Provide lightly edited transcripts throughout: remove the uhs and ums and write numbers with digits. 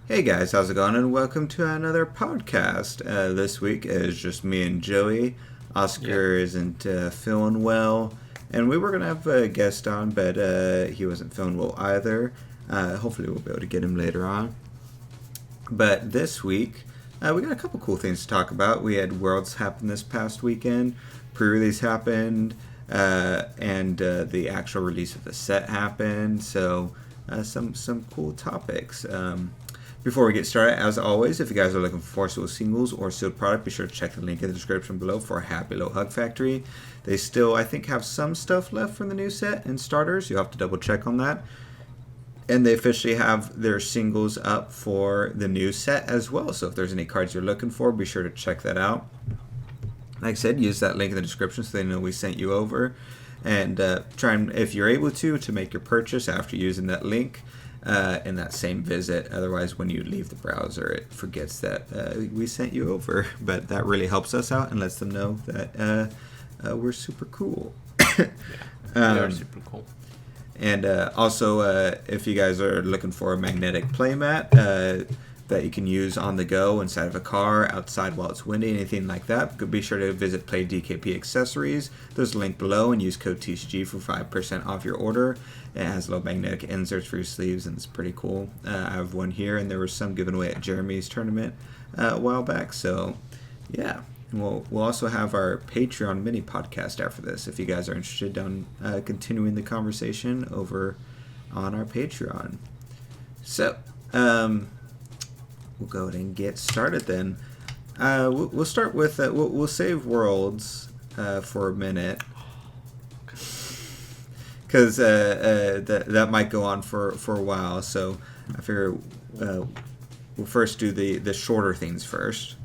Hey guys, how's it going? And welcome to another podcast. This week is just me and Joey. Yep. Oscar isn't feeling well, and we were gonna have a guest on, but he wasn't feeling well either. Hopefully, we'll be able to get him later on. But this week, we got a couple cool things to talk about. We had Worlds happen this past weekend, pre-release happened, and the actual release of the set happened. So, some cool topics. Before we get started, as always, if you guys are looking for sealed singles or sealed product, be sure to check the link in the description below for Happy Low Hug Factory. They still, I think, have some stuff left from the new set and starters. You'll have to double check on that. And they officially have their singles up for the new set as well. So if there's any cards you're looking for, be sure to check that out. Like I said, use that link in the description so they know we sent you over. And try and, if you're able to make your purchase after using that link in that same visit. Otherwise, when you leave the browser, it forgets that we sent you over. But that really helps us out and lets them know that we're super cool. Yeah. They are um, super cool. and also, if you guys are looking for a magnetic playmat that you can use on the go inside of a car, outside while it's windy, anything like that, be sure to visit Play DKP Accessories. There's a link below and use code TCG for 5% off your order. It has little magnetic inserts for your sleeves and it's pretty cool. I have one here, and there was some given away at Jeremy's tournament a while back. So, yeah. We'll also have our Patreon mini podcast after this if you guys are interested in continuing the conversation over on our Patreon. So, we'll go ahead and get started then. We'll start with, we'll save Worlds for a minute because that might go on for a while. So I figure we'll first do the shorter things first.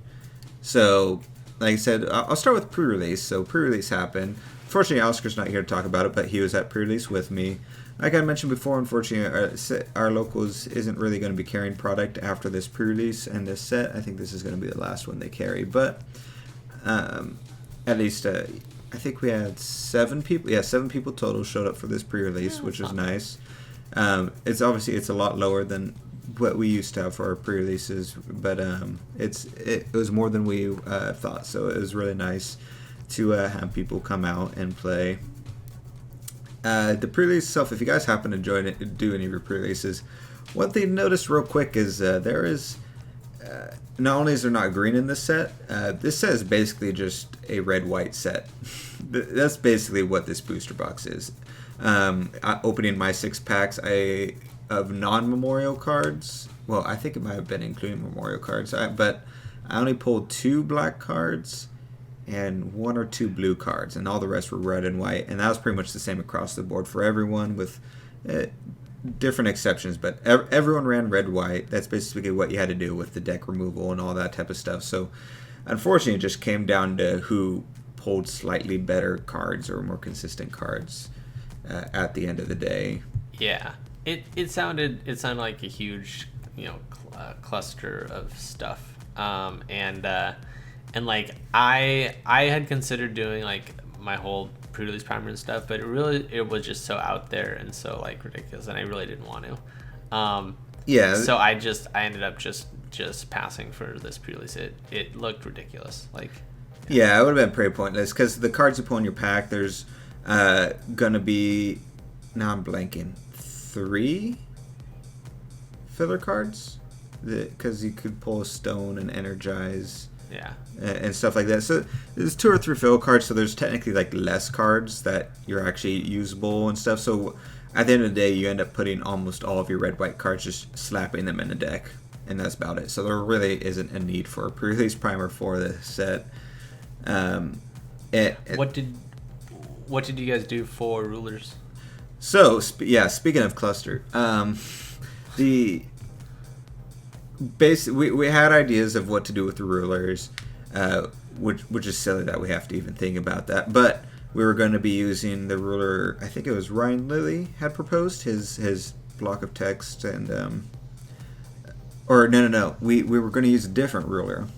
So, like I said, I'll start with pre-release. So pre-release happened. Unfortunately, Oscar's not here to talk about it, but he was at pre-release with me. Like I mentioned before, unfortunately, our locals isn't really going to be carrying product after this pre-release and this set. I think this is going to be the last one they carry. But at least I think we had 7 people. Yeah, 7 people total showed up for this pre-release, Yeah, which that's was not bad. nice. It's a lot lower than what we used to have for our pre-releases, but it was more than we thought. So it was really nice to have people come out and play. The pre-release itself, if you guys happen to do any of your pre-releases, one thing to notice real quick is there is not only is there not green in this set is basically just a red-white set. That's basically what this booster box is. Opening my 6 packs of non-memorial cards. Well, I think it might have been including memorial cards, but I only pulled 2 black cards and 1 or 2 blue cards, and all the rest were red and white. And that was pretty much the same across the board for everyone, with different exceptions. But everyone ran red white. That's basically what you had to do with the deck removal and all that type of stuff. So, unfortunately, it just came down to who pulled slightly better cards or more consistent cards at the end of the day. Yeah. It sounded like a huge, cluster of stuff. And like I had considered doing like my whole pre-release primer and stuff, but it was just so out there and so like ridiculous, and I really didn't want to. Yeah, So I ended up just passing for this pre-release. It looked ridiculous. Like, yeah, it would have been pretty pointless because the cards you pull in your pack, there's gonna be, now I'm blanking, 3 filler cards because you could pull a stone and energize yeah. and stuff like that. So there's 2 or 3 fill cards, so there's technically like less cards that you're actually usable and stuff. So at the end of the day, you end up putting almost all of your red white cards, just slapping them in the deck, and that's about it. So there really isn't a need for a pre-release primer for this set. Um, What did you guys do for rulers? So, speaking of cluster, the we had ideas of what to do with the rulers, which is silly that we have to even think about that. But we were going to be using the ruler. I think it was Ryan Lilly had proposed his block of text, and or no. We were going to use a different ruler.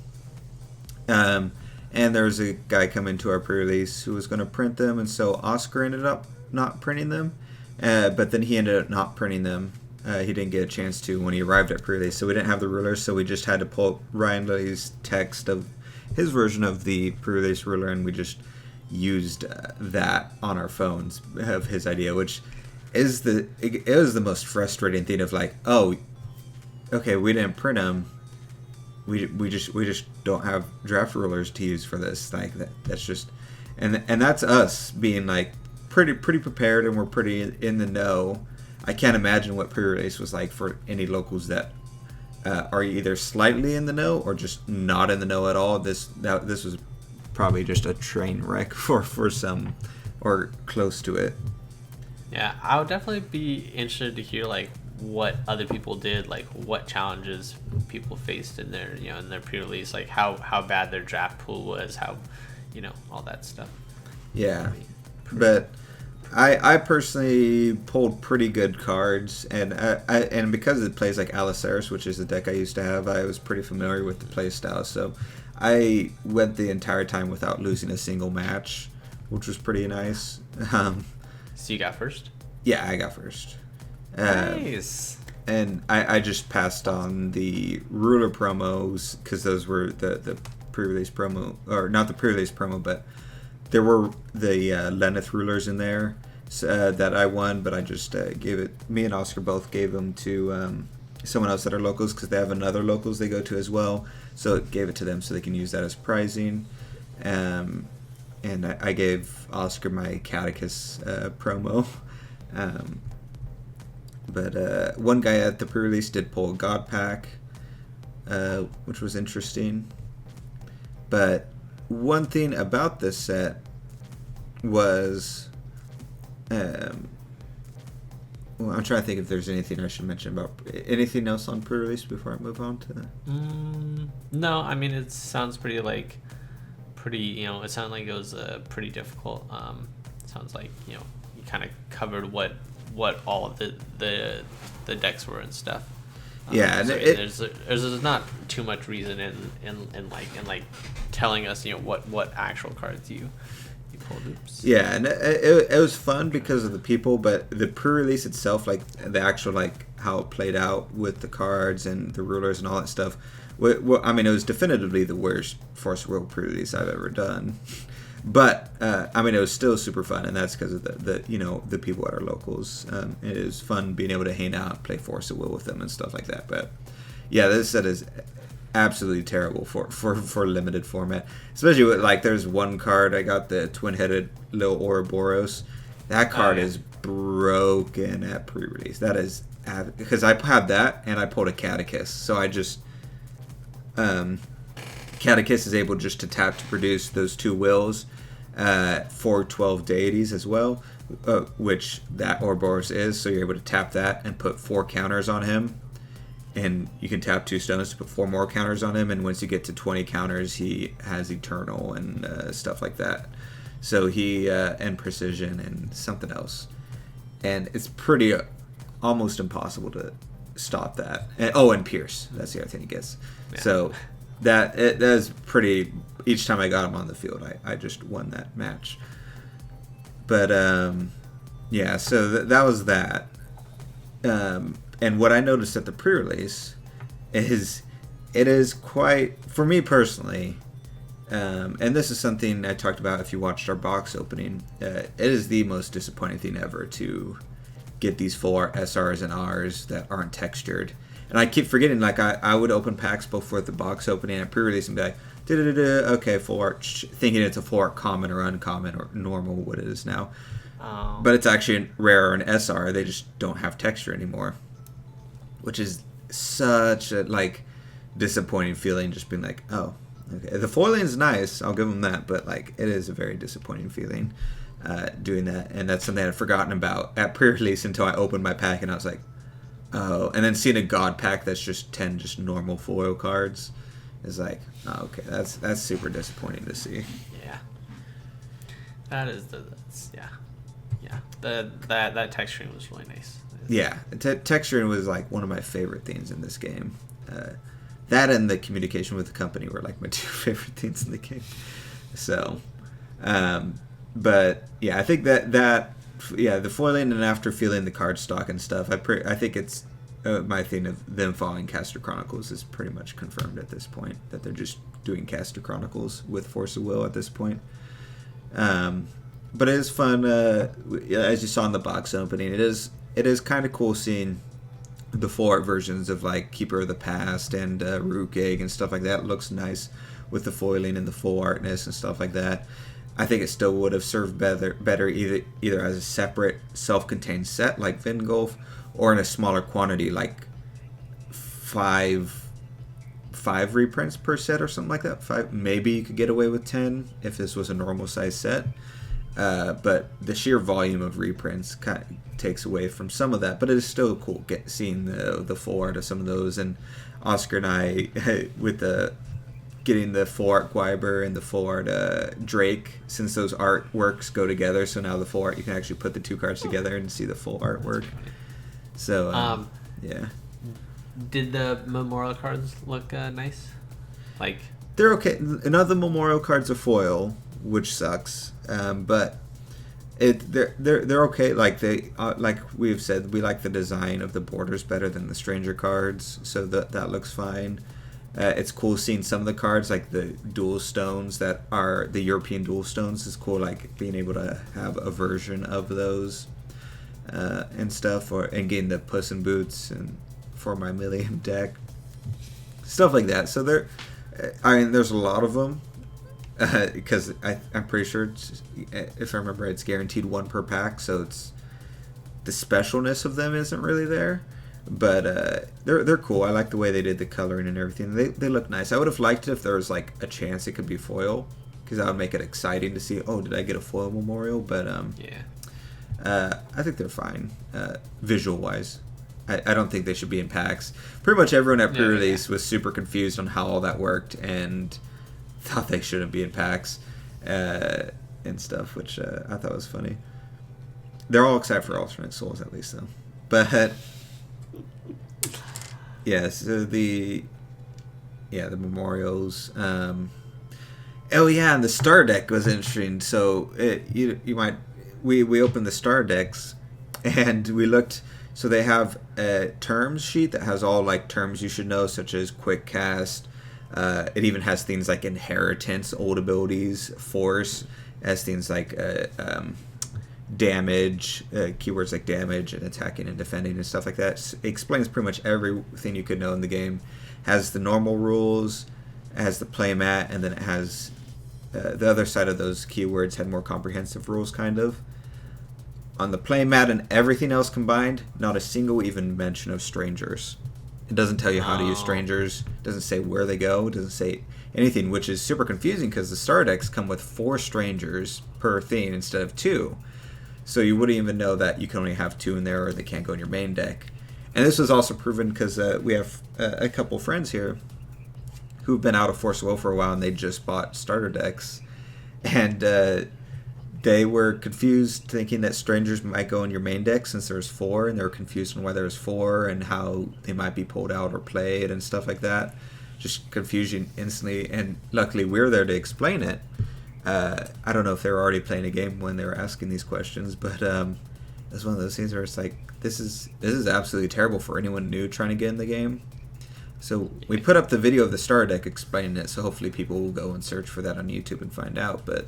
And there was a guy coming to our pre-release who was going to print them, and so Oscar ended up not printing them, but then he ended up not printing them He didn't get a chance to when he arrived at pre-release, so we didn't have the rulers, so we just had to pull Ryan Lilly's text of his version of the pre-release ruler, and we just used that on our phones of his idea, which is it was the most frustrating thing of like, oh, okay, we didn't print them. We just don't have draft rulers to use for this. Like that's just, and that's us being like pretty prepared, and we're pretty in the know. I can't imagine what pre-release was like for any locals that are either slightly in the know or just not in the know at all. This was probably just a train wreck for some, or close to it. Yeah, I would definitely be interested to hear like what other people did, like what challenges people faced in their pre-release, like how bad their draft pool was, how all that stuff. Yeah, but I personally pulled pretty good cards, and and because it plays like Aliceris, which is the deck I used to have, I was pretty familiar with the play style, so I went the entire time without losing a single match, which was pretty nice. So you got first? Yeah, I got first. Nice. And I just passed on the ruler promos because those were the pre-release promo, or not the pre-release promo, but there were the Lenneth rulers in there that I won, but I just gave it. Me and Oscar both gave them to someone else that are locals because they have another locals they go to as well. So it gave it to them so they can use that as prizing. And I gave Oscar my Catechus promo. But one guy at the pre-release did pull a God Pack, which was interesting. But one thing about this set was, well, I'm trying to think if there's anything I should mention about anything else on pre-release before I move on to. No, I mean it sounds pretty. It sounded like it was pretty difficult. Sounds like you kind of covered what all of the decks were and stuff. Yeah, so there's not too much reason in telling us what actual cards you pulled. Oops. Yeah, and it was fun because of the people, but the pre-release itself, like the actual how it played out with the cards and the rulers and all that stuff. I mean, it was definitively the worst Force World pre-release I've ever done. But I mean, it was still super fun, and that's because of the people at our locals. It is fun being able to hang out, play Force of Will with them, and stuff like that. But yeah, this set is absolutely terrible for limited format, especially with there's one card I got, the twin-headed little Ouroboros. That card is broken at pre-release. That is because I had that and I pulled a Catechus, so I just Catechus is able just to tap to produce those two wills for 12 deities as well, which that Ouroboros is. So you're able to tap that and put 4 counters on him, and you can tap 2 stones to put 4 more counters on him. And once you get to 20 counters, he has Eternal and stuff like that. So he and Precision and something else, and it's pretty almost impossible to stop that. And Pierce. That's the other thing he gets. Yeah. So. That is pretty. Each time I got him on the field, I just won that match. But yeah, so that was that. And what I noticed at the pre-release is it is quite, for me personally, and this is something I talked about if you watched our box opening. It is the most disappointing thing ever to get these full art SRs and Rs that aren't textured. And I keep forgetting, I would open packs before the box opening at pre-release and be like, okay, full art, thinking it's a full art common or uncommon or normal, what it is now. Oh. But it's actually rare or an SR. They just don't have texture anymore, which is such a disappointing feeling. Just being like, oh, okay, the foiling is nice, I'll give them that, but it is a very disappointing feeling doing that. And that's something I'd forgotten about at pre-release until I opened my pack and I was like, oh, and then seeing a God Pack that's just 10 just normal foil cards is like, oh, okay, that's super disappointing to see. Yeah. That texturing was really nice. Yeah, texturing was one of my favorite things in this game. That and the communication with the company were my 2 favorite things in the game. So, but yeah, I think that the foiling and after feeling the card stock and stuff, I think it's my thing of them following Caster Chronicles is pretty much confirmed at this point, that they're just doing Caster Chronicles with Force of Will at this point. But it is fun, as you saw in the box opening. It is kind of cool seeing the full art versions of like Keeper of the Past and Rook Egg and stuff like that. It looks nice with the foiling and the full artness and stuff like that. I think it still would have served better either as a separate self-contained set like Vingolf, or in a smaller quantity like five reprints per set or something like that. 5, maybe you could get away with 10 if this was a normal size set. But the sheer volume of reprints kind of takes away from some of that. But it is still cool seeing the full art of some of those. And Oscar and I, with getting the full art Gwyber and the full art Drake, since those artworks go together, so now the full art, you can actually put the two cards together and see the full artwork. So, yeah. Did the memorial cards look nice? Like, they're okay. None of the memorial cards are foil, which sucks. But they're okay. Like like we've said, we like the design of the borders better than the stranger cards, so that looks fine. It's cool seeing some of the cards, like the dual stones that are the European dual stones is cool, like being able to have a version of those and stuff, and getting the Puss in Boots and for my Million deck, stuff like that. So there's a lot of them, because I'm pretty sure if I remember, it's guaranteed one per pack, so it's the specialness of them isn't really there. But they're cool. I like the way they did the coloring and everything. They look nice. I would have liked it if there was like a chance it could be foil, because that would make it exciting to see. Oh, did I get a foil memorial? But I think they're fine visual wise. I don't think they should be in packs. Pretty much everyone at pre-release was super confused on how all that worked and thought they shouldn't be in packs and stuff, which I thought was funny. They're all excited for Alternate Souls, at least, though. But yeah, so the memorials. And the star deck was interesting. So we opened the star decks and we looked. So they have a terms sheet that has all like terms you should know, such as quick cast. It even has things like inheritance, old abilities, force. It has things like damage, keywords like damage and attacking and defending and stuff like that. It explains pretty much everything you could know in the game. Has the normal rules, it has the playmat, and then it has the other side of those keywords had more comprehensive rules, kind of. On the playmat and everything else combined, not a single even mention of strangers. It doesn't tell you how to use strangers. It doesn't say where they go. It doesn't say anything, which is super confusing because the star decks come with 4 strangers per theme instead of 2. So you wouldn't even know that you can only have 2 in there, or they can't go in your main deck. And this was also proven because we have a couple friends here who've been out of Force of Will for a while, and they just bought starter decks. And they were confused, thinking that strangers might go in your main deck since there's 4, and they were confused on why there's 4 and how they might be pulled out or played and stuff like that. Just confusion instantly, and luckily we're there to explain it. I don't know if they were already playing a game when they were asking these questions, but it's one of those things where it's like, this is absolutely terrible for anyone new trying to get in the game. So we put up the video of the star deck explaining it, so hopefully people will go and search for that on YouTube and find out. But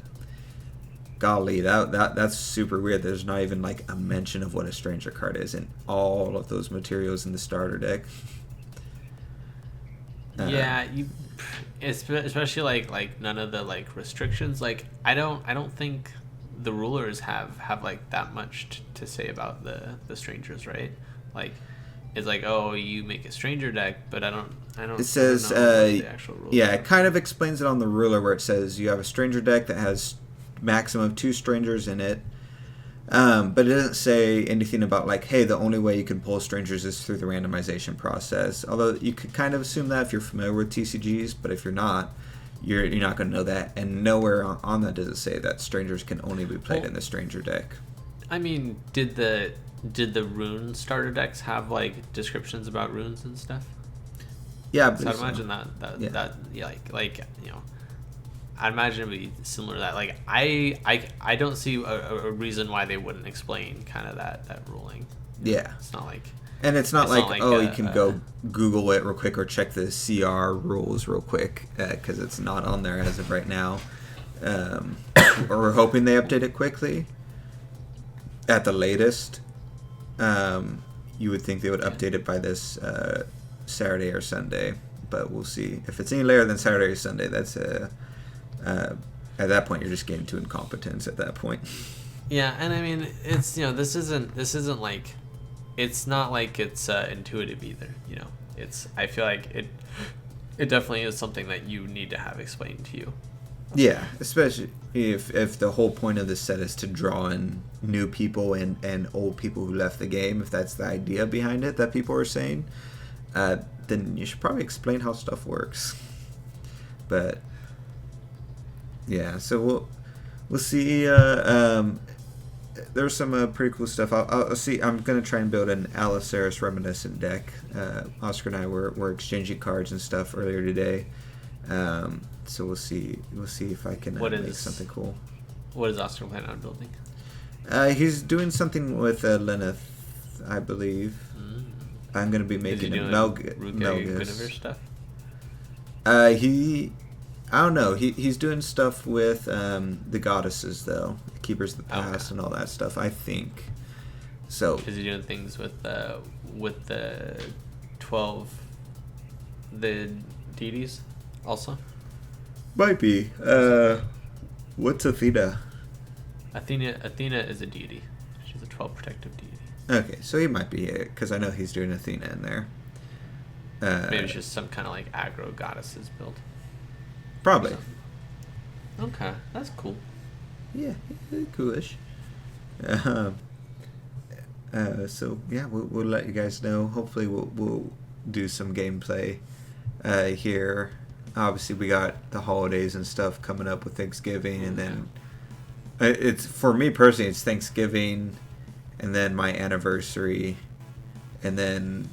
golly, that's super weird. There's not even like a mention of what a stranger card is in all of those materials in the starter deck. Especially like none of the like restrictions. Like I don't think the rulers have like that much to say about the strangers, right? Like it's like, oh, you make a stranger deck, but I don't. It says the actual rules. Yeah, it kind of explains it on the ruler where it says you have a stranger deck that has maximum 2 strangers in it, but it doesn't say anything about like, hey, the only way you can pull strangers is through the randomization process. Although you could kind of assume that if you're familiar with TCGs, but if you're not, you're not going to know that. And nowhere on that does it say that strangers can only be played in the stranger deck. I mean, did the rune starter decks have like descriptions about runes and stuff? Yeah, so I'd imagine that like you know, I'd imagine it'd be similar to that. Like I don't see a reason why they wouldn't explain kind of that ruling. Yeah, it's not like And it's not like you can uh, go Google it real quick or check the CR rules real quick, because it's not on there as of right now. Or we're hoping they update it quickly. At the latest, you would think they would update it by this Saturday or Sunday, but we'll see. If it's any later than Saturday or Sunday, that's at that point you're just getting to incompetence at that point. Yeah, and I mean, it's, this isn't like, it's not like it's intuitive either. I feel like it definitely is something that you need to have explained to you. Yeah, especially if the whole point of this set is to draw in new people and old people who left the game, if that's the idea behind it that people are saying, then you should probably explain how stuff works. But yeah, so we'll see. There's some pretty cool stuff. I'll see. I'm gonna try and build an Aliceris reminiscent deck. Oscar and I were exchanging cards and stuff earlier today. So we'll see if I can make something cool. What is Oscar planning on building? He's doing something with Lenneth, I believe. I'm gonna be making a Melgus stuff. I don't know. He's doing stuff with the goddesses though, Keepers of the Past and all that stuff. I think. So. Is he doing things with the 12 the deities also? Might be. What's Athena? Athena is a deity. She's a 12 protective deity. Okay, so he might be it, because I know he's doing Athena in there. Maybe it's just some kind of like aggro goddesses build. Probably. Okay, that's cool. Yeah, coolish. So yeah, we'll let you guys know. Hopefully we'll do some gameplay here. Obviously we got the holidays and stuff coming up with Thanksgiving, and then it's, for me personally, it's Thanksgiving and then my anniversary, and then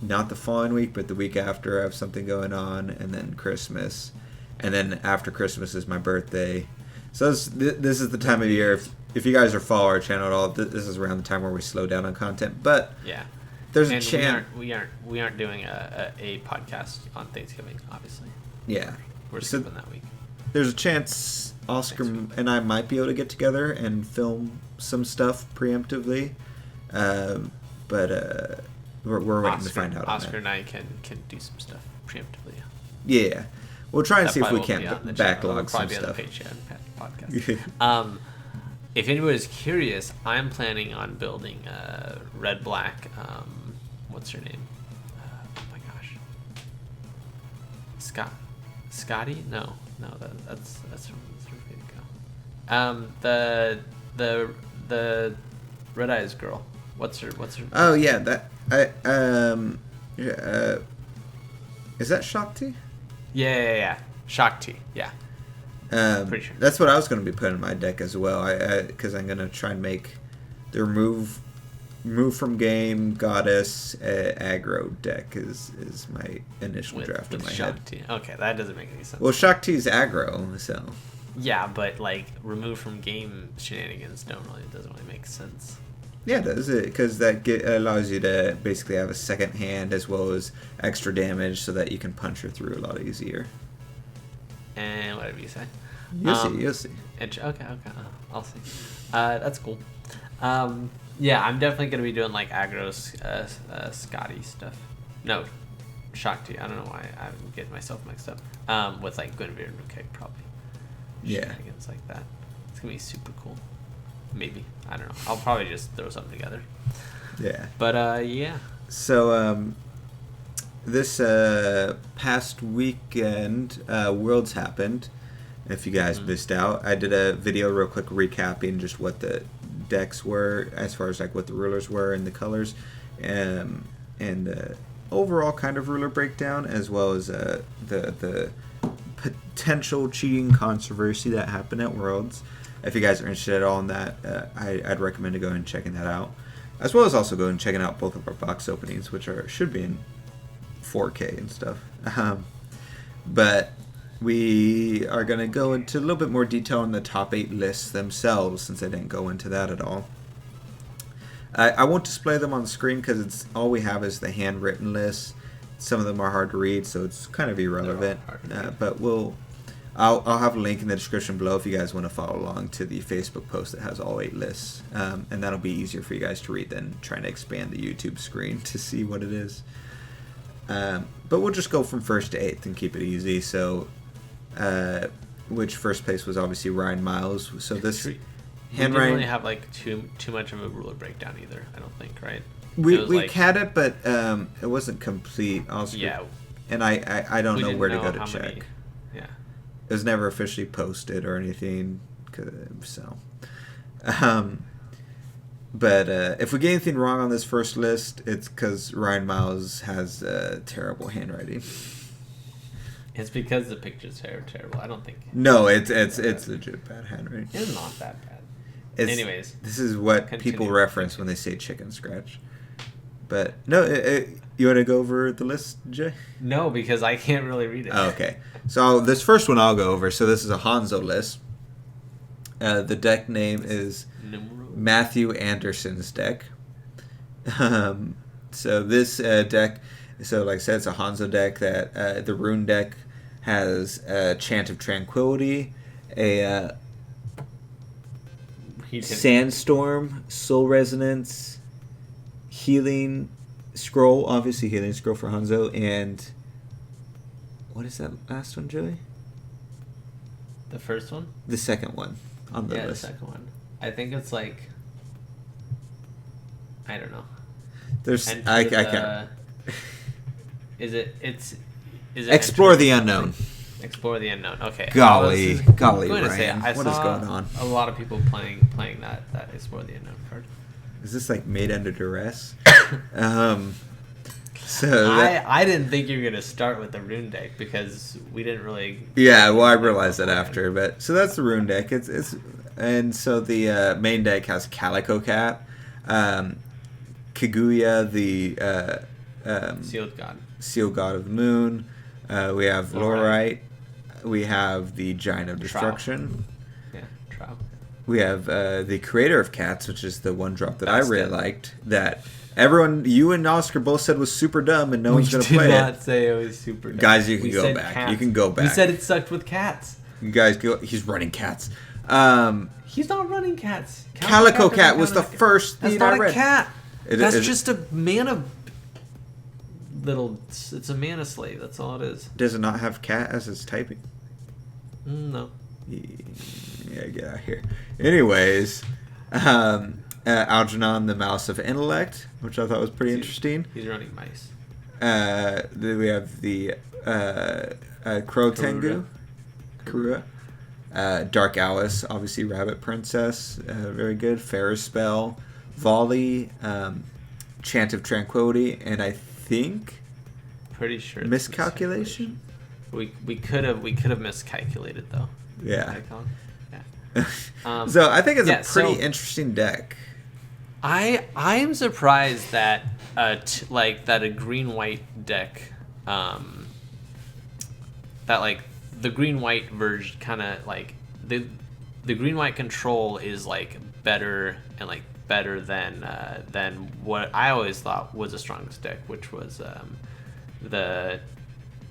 not the following week but the week after I have something going on, and then Christmas, and then after Christmas is my birthday. So this is the time of year, if you guys are following our channel at all, this is around the time where we slow down on content. But yeah, there's a chance we aren't doing a podcast on Thanksgiving, obviously. Yeah, we're skipping that week. There's a chance Oscar and I might be able to get together and film some stuff preemptively, but we're waiting to find out. Oscar and I can do some stuff preemptively. Yeah, we'll try and see if we can't can backlog some stuff. Probably be on the Patreon podcast. If anybody's curious, I'm planning on building red black. What's her name? Oh my gosh, Scotty? No, that's where we go. The red eyes girl. What's her? Oh yeah, is that Shakti? Yeah. Shakti. Yeah. Pretty sure. That's what I was going to be putting in my deck as well. Because I'm going to try and make the remove from game goddess aggro deck is my initial draft in my Shakti. head. Okay, that doesn't make any sense. Well, Shakti's aggro, so. Yeah, but like remove from game shenanigans doesn't really make sense. Yeah, it does, because that allows you to basically have a second hand as well as extra damage, so that you can punch her through a lot easier. And whatever you say. You'll see. Okay. I'll see. That's cool. Yeah, I'm definitely gonna be doing like aggro Scotty stuff. No, Shakti. I don't know why I'm getting myself mixed up. With like Guinevere and Ruke probably. Yeah. Shenanigans like that. It's gonna be super cool. Maybe. I don't know. I'll probably just throw something together. Yeah. But yeah. So this past weekend, Worlds happened. If you guys missed out, I did a video real quick recapping just what the decks were, as far as like what the rulers were and the colors, and overall kind of ruler breakdown, as well as the potential cheating controversy that happened at Worlds. If you guys are interested at all in that, I'd recommend to go and checking that out, as well as also go and checking out both of our box openings, which should be in 4K and stuff. But we are going to go into a little bit more detail on the top 8 lists themselves, since I didn't go into that at all. I won't display them on the screen because it's all we have is the handwritten list. Some of them are hard to read, so it's kind of irrelevant. But I'll have a link in the description below if you guys want to follow along to the Facebook post that has all 8 lists, and that'll be easier for you guys to read than trying to expand the YouTube screen to see what it is. But we'll just go from first to 8th and keep it easy. So, which first place was obviously Ryan Miles. So this didn't really have like too much of a ruler breakdown either. I don't think, right? We had it, but it wasn't complete. Also, yeah, and I don't know where to go to check. Many, yeah, it was never officially posted or anything. So, but if we get anything wrong on this first list, it's because Ryan Miles has terrible handwriting. It's because the pictures are terrible. I don't think. No, it's legit bad handwriting. It's not that bad. Anyways, this is what people reference when they say chicken scratch. But no, you want to go over the list, Jay? No, because I can't really read it. Oh, okay, so this first one I'll go over. So this is a Hanzo list. The deck name is Matthew Anderson's deck. So this deck, so like I said, it's a Hanzo deck that the rune deck has a Chant of Tranquility, a Sandstorm, Soul Resonance, Healing Scroll, obviously Healing Scroll for Hanzo, and what is that last one, Joey? The first one? The second one on the list. The second one. I think it's like, I don't know. There's I can't. Is it Explore the Unknown. Explore the Unknown. Okay. Golly, Ryan. What is going on? A lot of people playing that Explore the Unknown card. Is this like made under duress? I didn't think you were gonna start with the rune deck because we didn't really. Yeah, well, I realized that after, but so that's the rune deck. It's and so the main deck has Calico Cat, Kaguya, the Sealed God of the Moon. We have Lorite. We have the Giant of Destruction. Trow. We have the Creator of Cats, which is the one drop that I really liked. That everyone, you and Oscar both said was super dumb, and no one's going to play it. We did not say it was super dumb. Guys, you can go back. Cats. You can go back. We said it sucked with cats. You guys go. He's running cats. He's not running cats. Calico Cat was the first thing I read. That's not a cat. That's just a mana. It's a mana slave. That's all it is. Does it not have cat as its typing? No. Yeah, get out of here. Anyways, Algernon, the Mouse of Intellect, which I thought was pretty interesting. He's running mice. Then we have the Crow Tengu, Karua. Dark Alice, obviously Rabbit Princess, very good. Ferris Spell, Volley, Chant of Tranquility, and I think pretty sure Miscalculation. We could have miscalculated though. Yeah. Yeah. So I think it's a pretty interesting deck. I'm surprised that that a green white deck, that like the green white version kind of like the green white control is like better and like better than what I always thought was the strongest deck, which was the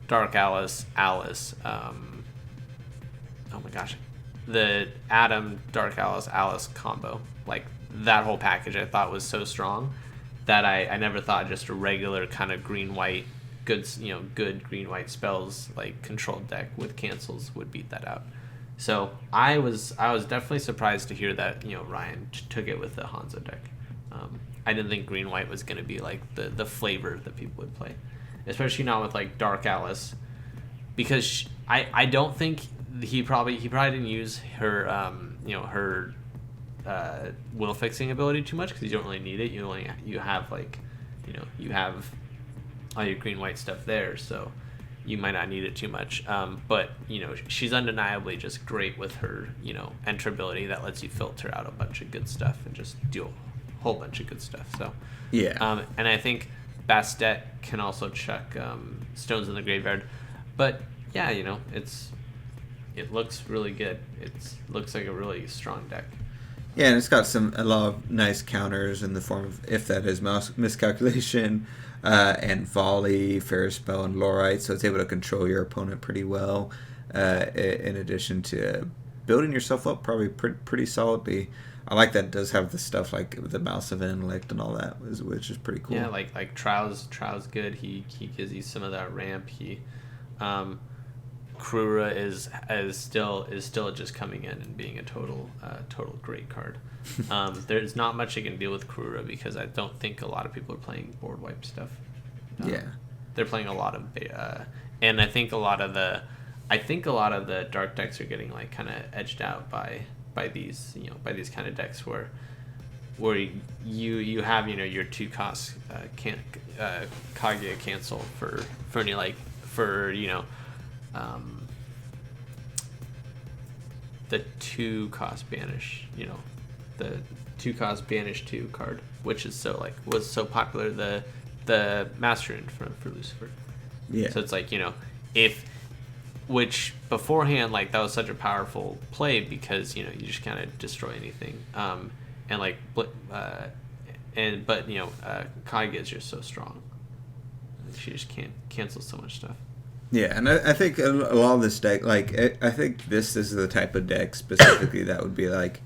Dark Alice. Oh my gosh, the Adam Dark Alice combo, like that whole package I thought was so strong that I never thought just a regular kind of green white good green white spells like controlled deck with cancels would beat that out. So I was definitely surprised to hear that Ryan took it with the Hanzo deck. I didn't think green white was going to be like the flavor that people would play, especially not with like Dark Alice, because I don't think he probably didn't use her her will fixing ability too much because you don't really need it. You have all your green white stuff there, so you might not need it too much. But she's undeniably just great with her enter ability that lets you filter out a bunch of good stuff and just do a whole bunch of good stuff. So yeah, and I think Bastet can also chuck stones in the graveyard, but yeah, it looks really good. It looks like a really strong deck. Yeah, and it's got a lot of nice counters in the form of if that is miscalculation, and volley, fair spell, and lorite. So it's able to control your opponent pretty well. In addition to building yourself up probably pretty solidly. I like that it does have the stuff like the mouse of intellect and all that, which is pretty cool. Yeah, like Trow's good. He gives you some of that ramp. Krura is still just coming in and being a total great card. There's not much you can deal with Krura because I don't think a lot of people are playing board wipe stuff. Yeah, they're playing a lot of, and I think a lot of the dark decks are getting like kind of edged out by these kind of decks where you have your 2 cost Kaguya cancel for any like for the 2 cost banish, the 2 cost banish 2 card, which is was so popular, the Master Rune for Lucifer. Yeah. So it's like, which beforehand, like, that was such a powerful play because, you just kind of destroy anything. Kaguya is just so strong. She just can't cancel so much stuff. Yeah, and I think a lot of this deck, like, I think this is the type of deck specifically that would be like,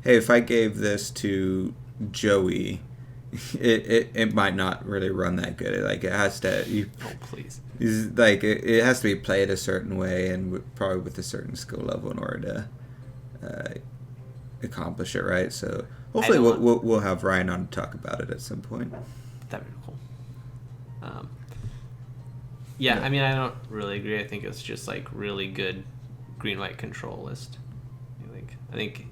hey, if I gave this to Joey, it might not really run that good. Like, it has to... Oh, please. Like, it has to be played a certain way and probably with a certain skill level in order to accomplish it, right? So hopefully we'll have Ryan on to talk about it at some point. That'd be cool. Yeah, I mean, I don't really agree. I think it's just like really good green-white control list. I think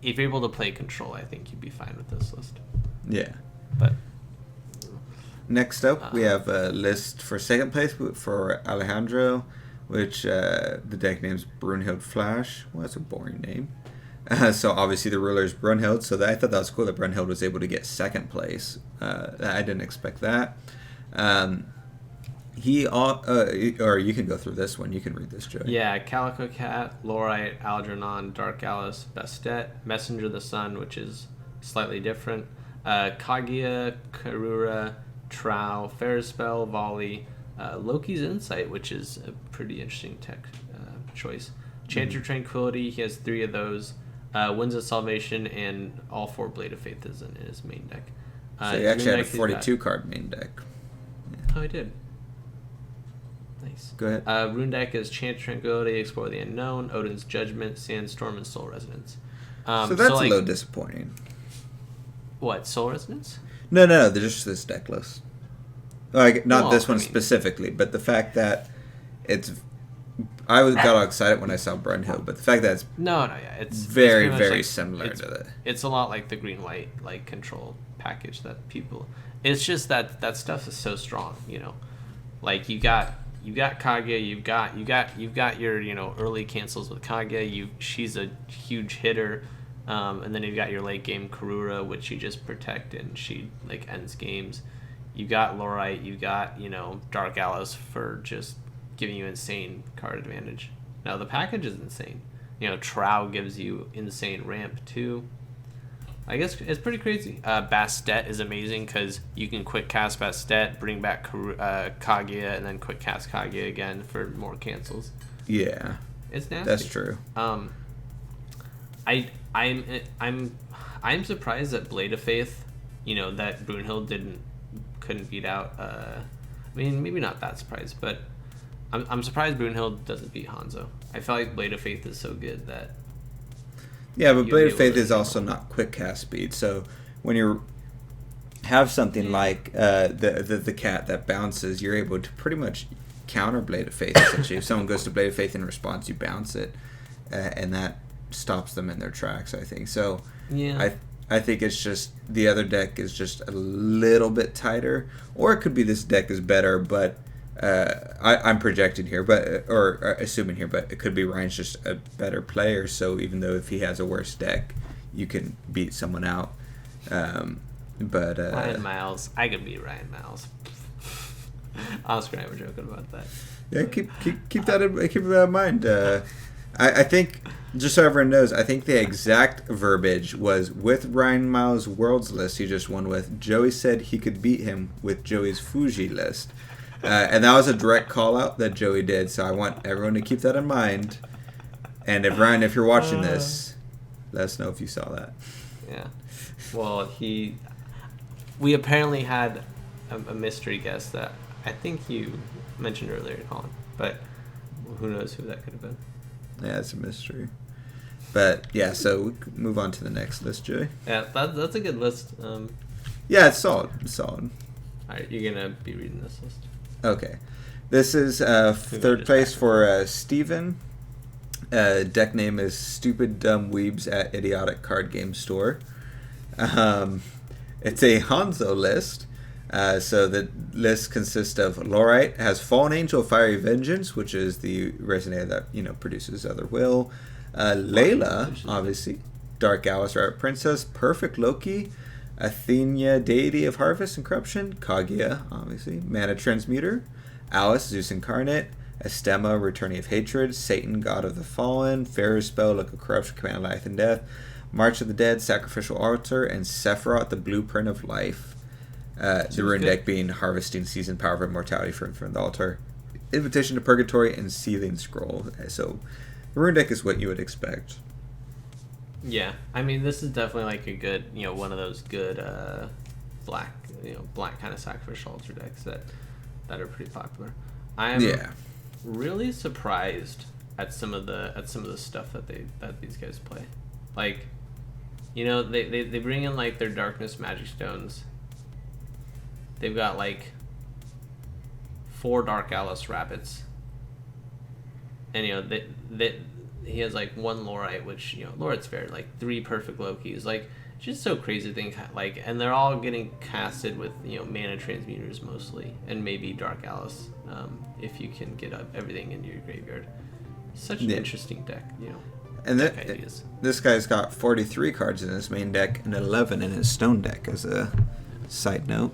if you're able to play control, I think you'd be fine with this list. Yeah. But next up, we have a list for second place for Alejandro, which the deck name's Brunhild Flash. Well, that's a boring name. So obviously the ruler is Brunhild, so I thought that was cool that Brunhild was able to get second place. I didn't expect that. Or you can go through this one. You can read this, Joey. Yeah, Calico Cat, Lorite, Algernon, Dark Alice, Bastet, Messenger of the Sun, which is slightly different, Kaguya, Karura, Trow, Fairspell, Volley, Loki's Insight, which is a pretty interesting tech choice. Chanter Tranquility, he has 3 of those. Winds of Salvation, and all 4 Blade of Faith is in his main deck. So you actually had a 42 card main deck. Yeah. Oh, I did. Nice. Go ahead. Rune deck is Chant Tranquility, Explore the Unknown, Odin's Judgment, Sandstorm, and Soul Resonance. So that's a little disappointing. What, Soul Resonance? No, they're just this deck list. Like, not this one specifically, but the fact that it's... I got all excited when I saw Brunhild, but the fact that it's... It's very, it's very like, similar to that. It's a lot like the green-white, like, control package that people... It's just that stuff is so strong, Like, you got Kaguya, you've got your early cancels with Kaguya. She's a huge hitter, and then you've got your late game Karura, which you just protect and she like ends games. You got Lorite, you got Dark Alice for just giving you insane card advantage. Now the package is insane. Trow gives you insane ramp too. I guess it's pretty crazy. Bastet is amazing because you can quick cast Bastet, bring back Kaguya, and then quick cast Kaguya again for more cancels. Yeah, it's nasty. That's true. I'm surprised that Blade of Faith, that Brunhild couldn't beat out. I mean, maybe not that surprised, but I'm surprised Brunhild doesn't beat Hanzo. I feel like Blade of Faith is so good that. Yeah, but Blade of Faith is also not quick cast speed. So when you have something like the cat that bounces, you're able to pretty much counter Blade of Faith. Essentially, if someone goes to Blade of Faith in response, you bounce it, and that stops them in their tracks. I think so. Yeah. I think it's just the other deck is just a little bit tighter, or it could be this deck is better, but. I'm projecting here, or assuming here, but it could be Ryan's just a better player. So even though if he has a worse deck, you can beat someone out. Ryan Miles, I could beat Ryan Miles. Oscar and I were joking about that. Yeah, keep that in mind. I think, just so everyone knows, I think the exact verbiage was with Ryan Miles' Worlds list he just won with, Joey said he could beat him with Joey's Fuji list. And that was a direct call out that Joey did, so I want everyone to keep that in mind. And if Ryan, if you're watching this, let us know if you saw that. Yeah. Well, we apparently had a mystery guest that I think you mentioned earlier, Colin, but who knows who that could have been. Yeah, it's a mystery. But yeah, so we can move on to the next list, Joey. Yeah, that's a good list. Yeah, it's solid. It's solid. All right, you're gonna be reading this list. Okay. This is third place for Steven. Deck name is Stupid Dumb Weebs at Idiotic Card Game Store. It's a Hanzo list. So the list consists of Lorite, has Fallen Angel Fiery Vengeance, which is the resonator that produces Other Will. Layla, obviously. Dark Alice, Rabbit Princess. Perfect Loki. Athena, Deity of Harvest and Corruption. Kaguya, obviously. Mana Transmuter. Alice, Zeus Incarnate. Estema, Returning of Hatred. Satan, God of the Fallen. Pharaoh's Spell, Look of Corruption, Command Life and Death. March of the Dead, Sacrificial Altar. And Sephiroth, the Blueprint of Life. The rune deck being Harvesting Season, Power of Immortality from the Altar. Invitation to Purgatory, and Seething Scroll. So the rune deck is what you would expect. Yeah, I mean, this is definitely like a good, one of those good black kind of sacrificial altar decks that are pretty popular. I'm really surprised at some of the stuff that these guys play. Like, they bring in like their Darkness Magic Stones. They've got like 4 Dark Alice Rabbits, and he has like 1 Lorite, which Lorite's fair, like 3 Perfect Lokis, like just so crazy things like, and they're all getting casted with mana transmuters mostly, and maybe Dark Alice, if you can get up everything into your graveyard. Such an interesting deck, And deck ideas. This guy's got 43 cards in his main deck and 11 in his stone deck, as a side note.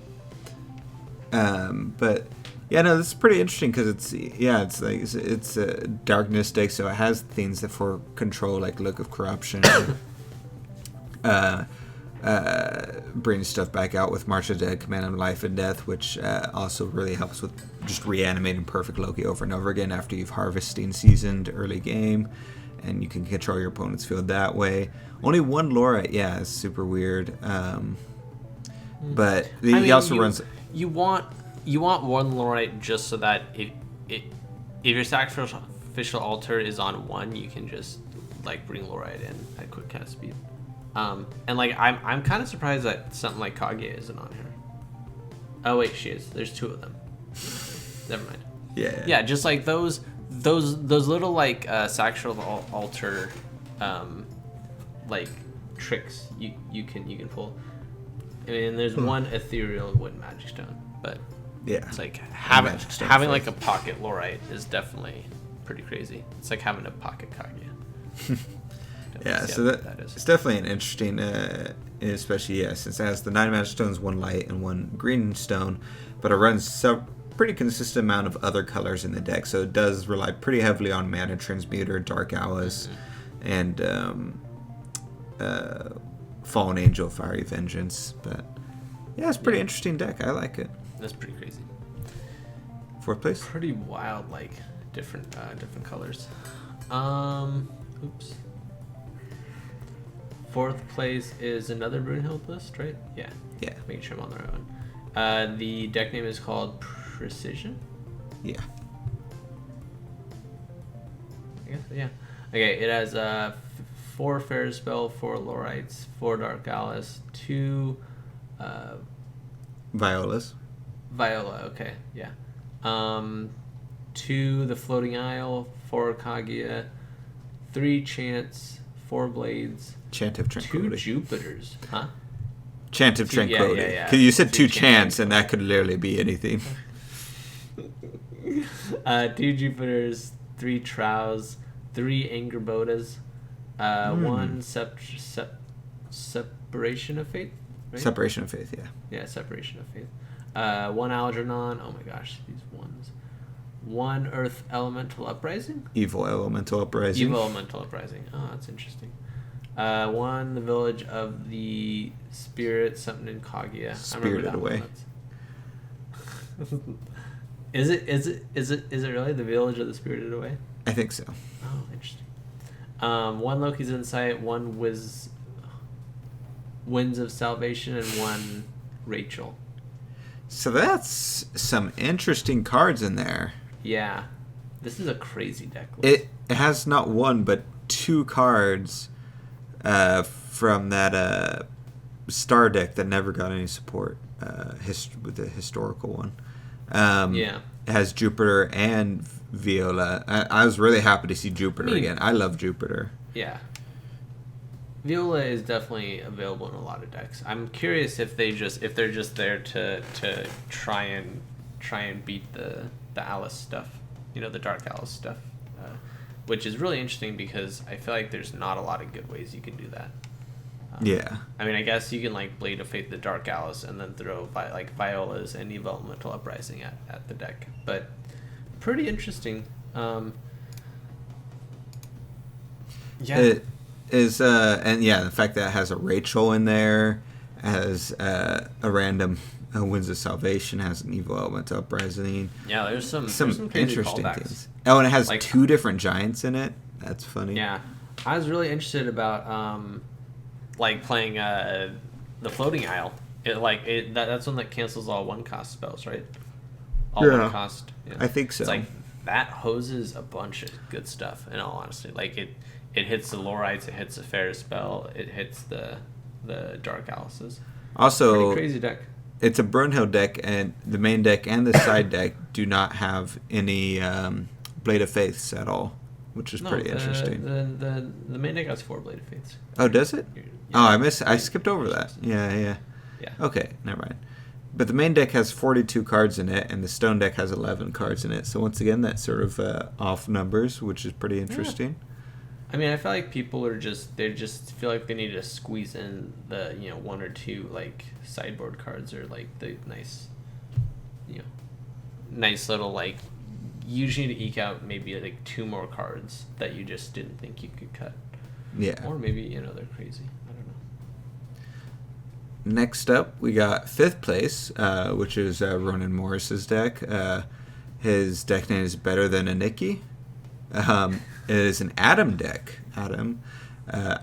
But yeah, no, this is pretty interesting because it's a darkness deck, so it has things that for control like Look of Corruption, bring stuff back out with March of the Dead, Command of Life and Death, which also really helps with just reanimating Perfect Loki over and over again after you've Harvesting Seasoned early game, and you can control your opponent's field that way. Only 1 Lorite, yeah, it's super weird. But he also runs. You want 1 Lorite just so that if your sacrificial altar is on 1, you can just like bring Lorite in at quick cast speed. And like I'm kind of surprised that something like Kaguya isn't on here. Oh wait, she is. There's 2 of them. Never mind. Yeah. Yeah, just like those little like sacrificial altar like tricks you can pull. I mean, there's 1 ethereal wood magic stone, but yeah, it's like having like a pocket Lorite is definitely pretty crazy. It's like having a pocket Kaguya. Yeah, so that is. It's definitely an interesting, especially since it has the 9 magic stones, 1 light and 1 green stone, but it runs pretty consistent amount of other colors in the deck, so it does rely pretty heavily on Mana Transmuter, Dark Alice, and Fallen Angel, Fiery Vengeance. But yeah, it's a pretty interesting deck. I like it. That's pretty crazy. 4th place. Pretty wild, like different colors. Oops. 4th place is another Brunhild list, right? Yeah. Yeah. Making sure I'm on the right one. The deck name is called Precision. Yeah. I guess, yeah. Okay, it has 4 Fair Spell, 4 Lorites, 4 Dark Alice, 2 Violas. Viola, okay, yeah. 2 The Floating Isle, 4 Kaguya, 3 Chants, 4 Blades, Chant of Tranquility. 2 Jupiters, huh? Chant of Tranquility. Yeah. Because you said 2 chants, and that could literally be anything. 2 Jupiters, 3 Trows, 3 Anger Bodas, 1 Separation of Faith. Right? Separation of Faith, yeah. Yeah, Separation of Faith. 1 Algernon. Oh my gosh, these ones. 1 Earth Elemental Uprising. Evil Elemental Uprising. Evil Elemental Uprising. Oh, that's interesting. 1 the Village of the Spirit, something in Kaguya. Spirited Away. Is it really the Village of the Spirited Away? I think so. Oh, interesting. 1 Loki's Insight, 1 Winds of Salvation, and 1 Rachel. So that's some interesting cards in there. Yeah. This is a crazy deck list. It has not 1 but 2 cards from that star deck that never got any support with the historical one. It has Jupiter and Viola. I was really happy to see Jupiter again. I love Jupiter. Yeah. Viola is definitely available in a lot of decks. I'm curious if they're just there to try and beat the Alice stuff, the Dark Alice stuff, which is really interesting because I feel like there's not a lot of good ways you can do that. Yeah. I mean, I guess you can Blade of Fate the Dark Alice and then throw Violas and Evil Elemental Uprising at the deck, but pretty interesting. It is, and yeah, the fact that it has a Rachel in there, has a random Winds of Salvation, has an Evil Elemental Uprising. Yeah, there's some crazy interesting callbacks. things. Oh, and it has 2 different giants in it. That's funny. Yeah, I was really interested about playing the Floating Isle. That's one that cancels all 1-cost spells, right? All 1-cost. Yeah. I think so. It's that hoses a bunch of good stuff. In all honesty, it hits the Lorites, it hits the Fair Spell, it hits the Dark Alices. Also, pretty crazy deck. It's a Brunhild deck, and the main deck and the side deck do not have any Blade of Faiths at all, which is pretty interesting. The main deck has 4 Blade of Faiths. Oh, does it? Yeah. I skipped over that. Yeah. Yeah. Okay, never mind. But the main deck has 42 cards in it, and the stone deck has 11 cards in it. So once again, that's sort of off numbers, which is pretty interesting. Yeah. I mean, I feel like people are they feel like they need to squeeze in the 1 or 2 sideboard cards or the nice little you just need to eke out maybe 2 more cards that you just didn't think you could cut. Yeah. Or maybe they're crazy. I don't know. Next up, we got 5th place, which is Ronan Morris's deck. His deck name is Better Than a Nikki. It is an Adam deck. Adam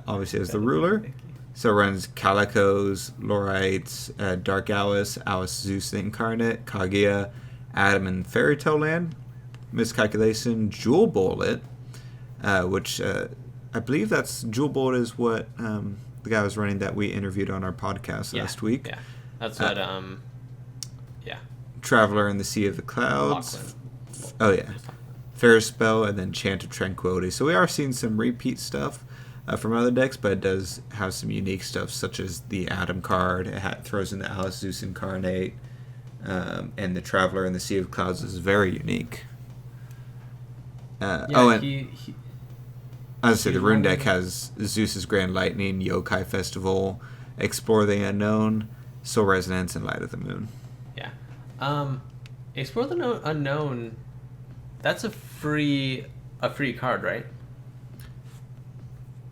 obviously has the ruler. So it runs Calicos, Lorites, Dark Alice, Alice Zeus the Incarnate, Kaguya, Adam and Fairy Tale Land, Miscalculation, Jewel Bullet, which I believe that's Jewel Bullet is what the guy was running that we interviewed on our podcast last week. Yeah, that's what, Traveler in the Sea of the Clouds. Oh, yeah. Fair Spell, and then Chant of Tranquility. So we are seeing some repeat stuff from other decks, but it does have some unique stuff, such as the Adam card. It throws in the Alice Zeus Incarnate, and the Traveler in the Sea of Clouds is very unique. I would say the Rune deck has Zeus's Grand Lightning, Yokai Festival, Explore the Unknown, Soul Resonance, and Light of the Moon. Yeah. Explore the Unknown, that's a free card, right?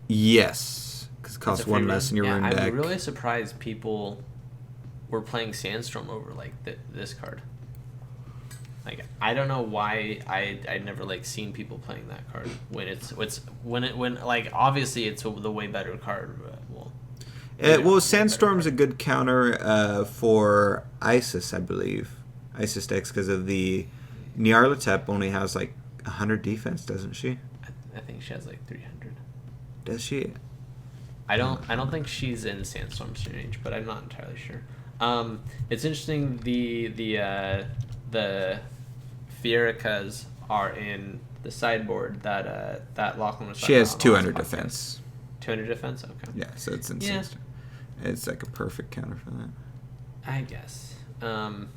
Yes, because it costs 1 less in your Rune deck. I'm really surprised people were playing Sandstorm over this card. I don't know why I never seen people playing that card when obviously it's the way better card. But, Sandstorm's a good counter for Isis, I believe. Isis decks, because of the Nyarlathotep only has 100 defense, doesn't she? I think she has 300. Does she? I don't think she's in Sandstorm's range, but I'm not entirely sure. It's interesting. The Fiericas are in the sideboard that Lachlan was. She has 200 defense. 200 defense. Okay. Yeah, so it's in Sandstorm. It's a perfect counter for that. I guess. And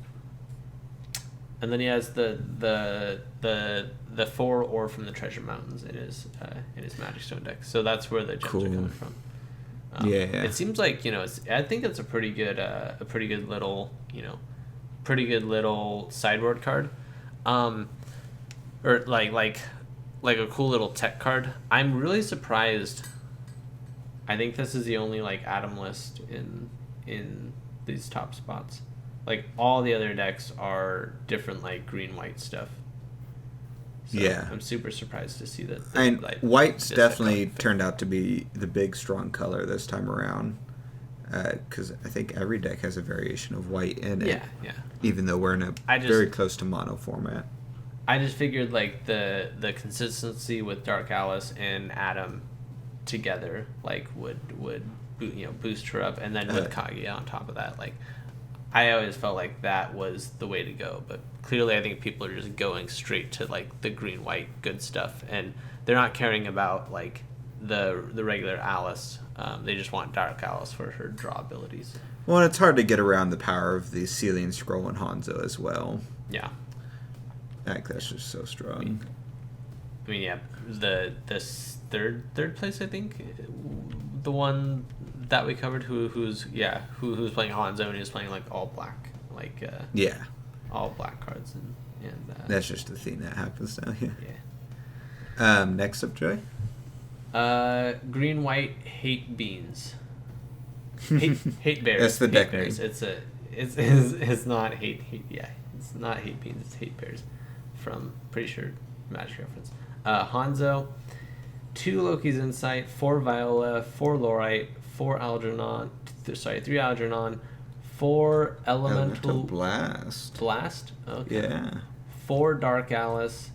then he has the 4 ore from the Treasure Mountains in his Magic Stone deck. So that's where the gems are coming from. It seems like I think it's a pretty good little sideboard card. or like a cool little tech card. I'm really surprised. I think this is the only like Atom list in these top spots. Like all the other decks are different, like green white stuff. So yeah, I'm super surprised to see that. And like, white's definitely turned out to be the big strong color this time around. Because I think every deck has a variation of white in it. Yeah, yeah. Even though we're in a very close to mono format. I just figured like the consistency with Dark Alice and Atom together like would boost her up, and then with Kaguya on top of that, like I always felt like that was the way to go. But clearly, I think people are just going straight to like the green white good stuff, and they're not caring about like the regular Alice. They just want Dark Alice for her draw abilities. Well, and it's hard to get around the power of the Ceiling Scroll and Hanzo as well. Yeah. Like, that's just so strong. I mean, yeah, this third place, I think, the one that we covered, who's playing Hanzo and who's playing like all black, like all black cards and that's just the thing that happens now. Yeah. Next up, Joy. Green white hate beans. Hate bears. That's the hate deck bears. name. It's not hate. Yeah, it's not hate beans. It's hate bears. From pretty sure Magic reference. Hanzo, 2 Loki's Insight, 4 Viola, 4 Lorite, 3 Algernon, 4 Elemental Blast. Blast? Okay. Yeah. 4 Dark Alice,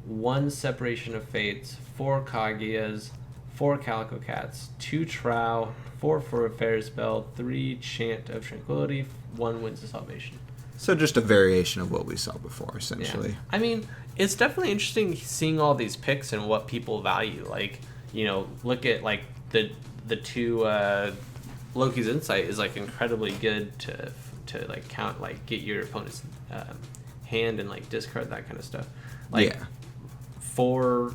1 Separation of Fates, 4 Kaguyas, 4 Calico Cats, 2 Trow, 4 for a Fair Spell, 3 Chant of Tranquility, 1 Winds of Salvation. So just a variation of what we saw before, essentially. Yeah. I mean, it's definitely interesting seeing all these picks and what people value. Like, look at like the 2 Loki's Insight is like incredibly good to like count, like get your opponent's hand and like discard that kind of stuff. Like 4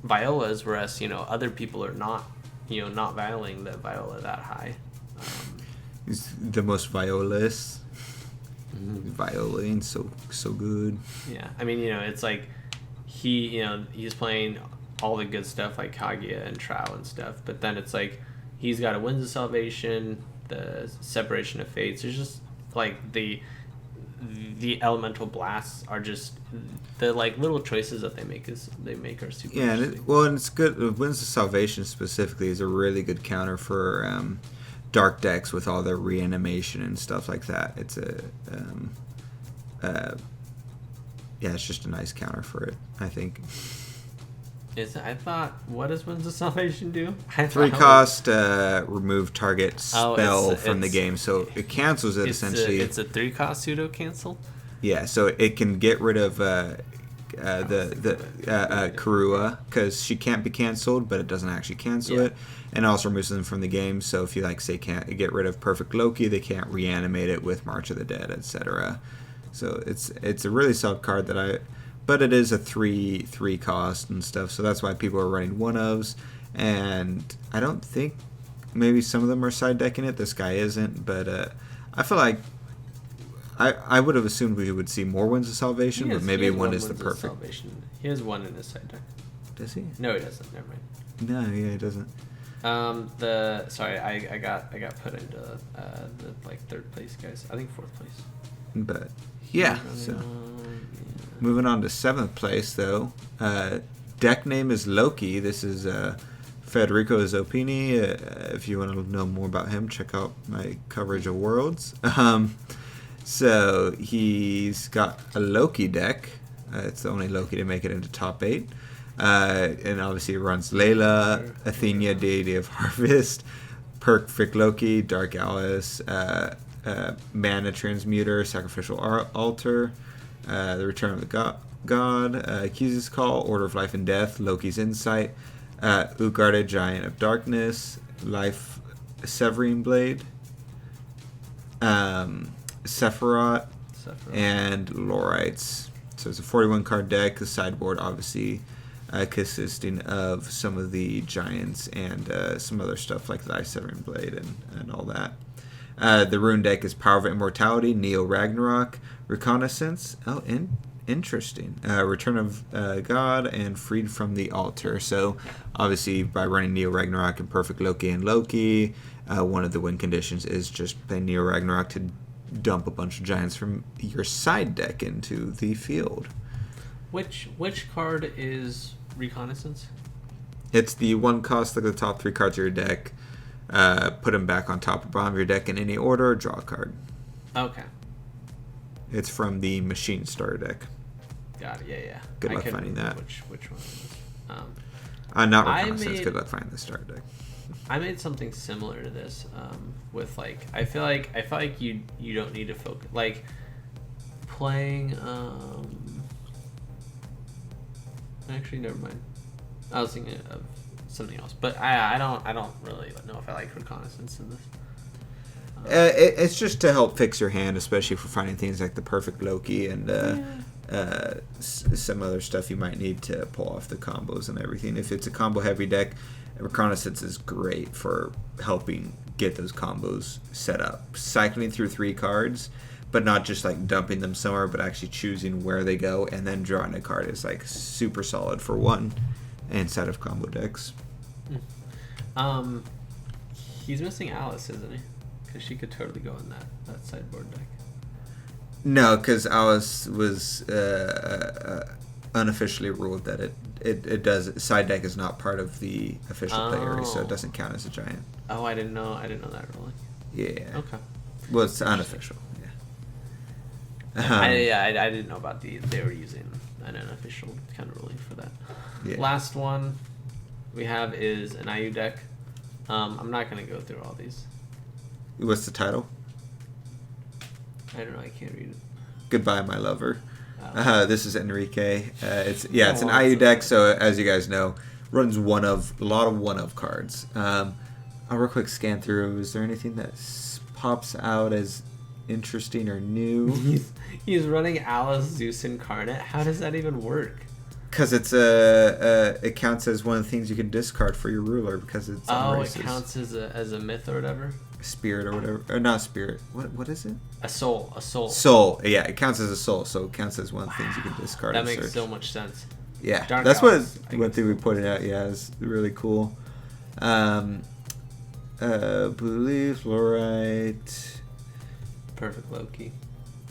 Violas, whereas other people are not valuing the Viola that high. He's the most Violas. Violin, so good. Yeah, I mean, it's like he's playing all the good stuff like Kaguya and Trow and stuff, but then it's like he's got a Winds of Salvation, the Separation of Fates. There's just like the elemental blasts are just the like little choices that they make are super. Yeah, and it's good. Winds of Salvation specifically is a really good counter for dark decks with all their reanimation and stuff like that. It's it's just a nice counter for it, I think. I thought, what does Winds of Salvation do? 3 cost, remove target spell from the game, so it cancels it essentially. It's a 3 cost pseudo cancel. Yeah, so it can get rid of the Karua because she can't be canceled, but it doesn't actually cancel it, and also removes them from the game. So if you can't get rid of Perfect Loki, they can't reanimate it with March of the Dead, etc. So it's a really solid card but it is a 3 cost and stuff. So that's why people are running one-ofs, and I don't think maybe some of them are side decking it. This guy isn't, but I feel like I would have assumed we would see more Winds of Salvation, but maybe one is the perfect. He has 1 in his side deck. Does he? No, he doesn't. Never mind. No, yeah, he doesn't. I got put into the like 3rd place guys. I think 4th place. But yeah, so moving on to 7th place though. Deck name is Loki. This is Federico Zoppini. If you want to know more about him, check out my coverage of Worlds. So he's got a Loki deck. It's the only Loki to make it into top 8. And obviously it runs Layla, Athena, Deity of Harvest, Perfect Loki, Dark Alice, Mana Transmuter, Sacrificial Altar, The Return of the God, Accuse's Call, Order of Life and Death, Loki's Insight, Utgarda, Giant of Darkness, Life Severing Blade, Sephiroth, and Lorites. So it's a 41 card deck. The sideboard obviously consisting of some of the giants and some other stuff like Life Severing Blade and all that. The rune deck is Power of Immortality, Neo Ragnarok, Reconnaissance, and Interesting. Return of God and Freed from the Altar. So, obviously, by running Neo Ragnarok and Perfect Loki and Loki, one of the win conditions is just playing Neo Ragnarok to dump a bunch of giants from your side deck into the field. Which card is Reconnaissance? It's the one cost, like the top 3 cards of your deck. Put them back on top or bottom of your deck in any order, draw a card. Okay. It's from the Machine Starter deck. Got it. Yeah. Good luck finding that. Which one? Not Reconnaissance. Good luck finding the starter deck. I made something similar to this with like I feel like you don't need to focus like playing. Actually, never mind. I was thinking of something else, but I don't really know if I like Reconnaissance in this. It's just to help fix your hand, especially for finding things like the Perfect Loki and some other stuff you might need to pull off the combos and everything. If it's a combo heavy deck, Reconnaissance is great for helping get those combos set up. Cycling through 3 cards, but not just like dumping them somewhere, but actually choosing where they go and then drawing a card is like super solid for one inside of combo decks. He's missing Alice, isn't he? Because she could totally go in that sideboard deck. No, because Alice was unofficially ruled that it does. Side deck is not part of the official play area, so it doesn't count as a giant. Oh, I didn't know that ruling. Yeah. Okay. Well, it's unofficial. Yeah. I didn't know about they were using an unofficial kind of ruling for that. Yeah. Last one we have is an IU deck. I'm not gonna go through all these. What's the title? I don't know. I can't read it. Goodbye, my lover. This is Enrique. It's an IU deck. So as you guys know, runs a lot of one of cards. I'll real quick scan through. Is there anything that pops out as interesting or new? He's running Alice Zeus Incarnate. How does that even work? Because it's it counts as one of the things you can discard for your ruler because it's it counts as a myth or whatever. Spirit or whatever, or not spirit. What is it? A soul. Soul. Yeah, it counts as a soul, so it counts as one of the things you can discard. That makes so much sense. Yeah, Dark that's Alice, one thing we pointed out. Yeah, is really cool. Blue leaf, fluorite. Perfect Loki.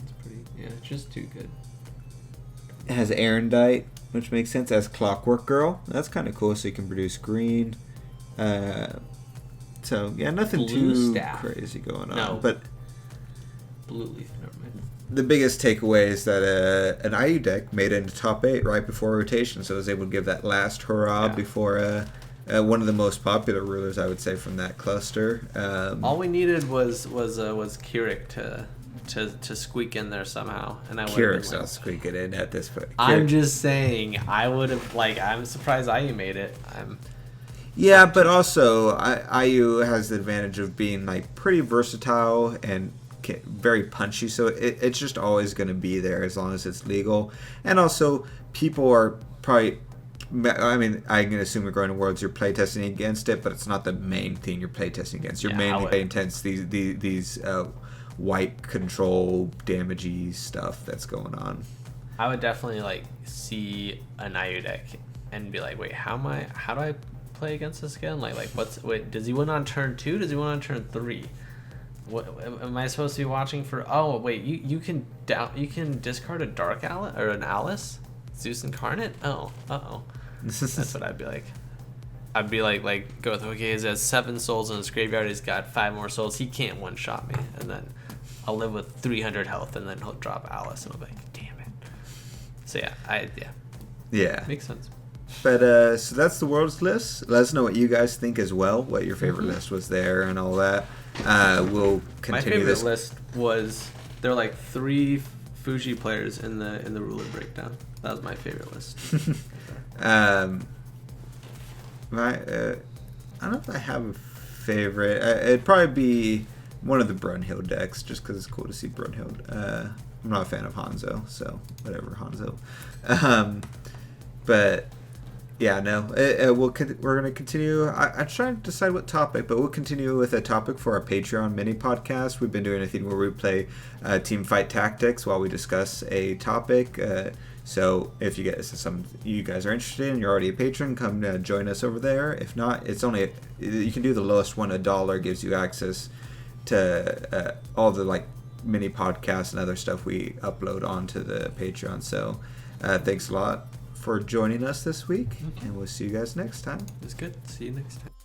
It's pretty. Yeah, it's just too good. It has Arendite, which makes sense. It has Clockwork Girl. That's kind of cool. So you can produce green. So yeah, nothing too crazy going on. No. But Blue leaf. Never mind. The biggest takeaway is that an IU deck made it into top 8 right before rotation, so it was able to give that last hurrah before one of the most popular rulers, I would say, from that cluster. All we needed was Keurig to squeak in there somehow, and I would. Keurig's not squeaking in at this point. I'm just saying, I would have I'm surprised IU made it. Yeah, but also IU has the advantage of being like pretty versatile and very punchy, so it's just always going to be there as long as it's legal. And also, people are probably, I mean, I can assume you're going to Worlds, you're playtesting against it, but it's not the main thing you're playtesting against. You're mainly playing against these white control damagey stuff that's going on. I would definitely see an IU deck and be like, wait, how do I play against this again? Does he win on turn 2? Does he win on turn 3? What am I supposed to be watching for? Oh wait, you can discard a Dark Alice or an Alice Zeus Incarnate. That's what I'd be like. I'd be like go with, okay, he has 7 souls in his graveyard, he's got 5 more souls, he can't one shot me, and then I'll live with 300 health, and then he'll drop Alice, and I'll be like, damn it. So yeah, makes sense. But so that's the Worlds list. Let us know what you guys think as well, what your favorite list was there and all that. We'll continue. My favorite list was there were 3 Fuji players in the ruler breakdown. That was my favorite list. I don't know if I have a favorite. It'd probably be one of the Brunhild decks, just because it's cool to see Brunhild. I'm not a fan of Hanzo, so whatever, Hanzo. But Yeah, no. We're going to continue. I'm trying to decide what topic, but we'll continue with a topic for our Patreon mini podcast. We've been doing a thing where we play team fight tactics while we discuss a topic. So if you guys are interested and you're already a patron, come join us over there. If not, you can do the lowest one. $1 gives you access to all the like mini podcasts and other stuff we upload onto the Patreon. So thanks a lot for joining us this week, and we'll see you guys next time. It's good. See you next time.